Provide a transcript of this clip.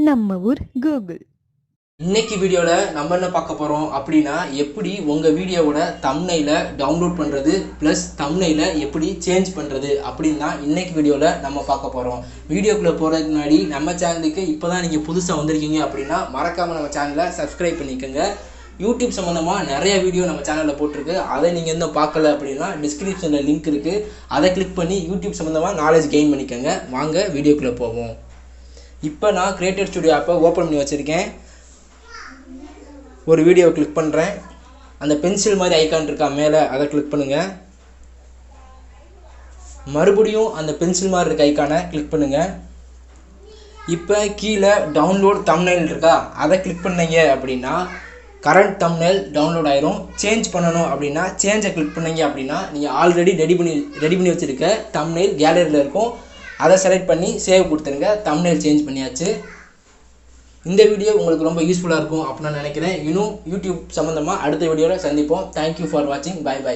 நம்ம ஊர் கூகுள். இன்னைக்கு வீடியோல நம்ம என்ன பார்க்க போறோம் அப்படின்னா எப்படி உங்க வீடியோவோட தம்ப்நெயிலை டவுன்லோட் பண்றது பிளஸ் தம்ப்நெயிலை எப்படி சேஞ்ச் பண்றது அப்படின்னு தான் இன்னைக்கு வீடியோல நம்ம பார்க்க போறோம். வீடியோக்குள்ள போறதுக்கு முன்னாடி நம்ம சேனலுக்கு இப்போதான் நீங்க புதுசா வந்திருக்கீங்க அப்படின்னா மறக்காம நம்ம சேனலை சப்ஸ்கிரைப் பண்ணிக்கோங்க. யூடியூப் சம்மந்தமா நிறைய வீடியோ நம்ம சேனலில் போட்டிருக்கு. அதை நீங்கள் இன்னும் பார்க்கல அப்படின்னா டிஸ்கிரிப்ஷனில் லிங்க் இருக்குது, அதை கிளிக் பண்ணி யூடியூப் சம்மந்தமாக நாலேஜ் கெயின் பண்ணிக்கோங்க. வாங்க வீடியோக்குள்ளே போவோம். இப்போ நான் கிரியேட்டர் ஸ்டுடியோ ஆப்பை ஓப்பன் பண்ணி வச்சுருக்கேன். ஒரு வீடியோவை கிளிக் பண்ணுறேன். அந்த பென்சில் மாதிரி ஐக்கான் இருக்கா மேலே, அதை கிளிக் பண்ணுங்கள். மறுபடியும் அந்த பென்சில் மாதிரி இருக்க ஐக்கானை கிளிக் பண்ணுங்கள். இப்போ கீழே டவுன்லோட் தம்ப்நெயில் இருக்கா, அதை கிளிக் பண்ணீங்க அப்படின்னா கரண்ட் தம்ப்நெயில் டவுன்லோட் ஆயிரும். சேஞ்ச் பண்ணணும் அப்படின்னா சேஞ்சை கிளிக் பண்ணீங்க அப்படின்னா நீங்கள் ஆல்ரெடி ரெடி பண்ணி வச்சுருக்க தம்ப்நெயில் கேலரியில் இருக்கும். அதை செலக்ட் பண்ணி சேவ் கொடுத்துருங்க. தம்ப்நெயில் சேஞ்ச் பண்ணியாச்சு. இந்த வீடியோ உங்களுக்கு ரொம்ப யூஸ்ஃபுல்லாக இருக்கும் அப்படின்னு நான் நினைக்கிறேன். இன்னும் யூடியூப் சம்மந்தமாக அடுத்த வீடியோவில் சந்திப்போம். தேங்க்யூ ஃபார் வாட்சிங். Bye by.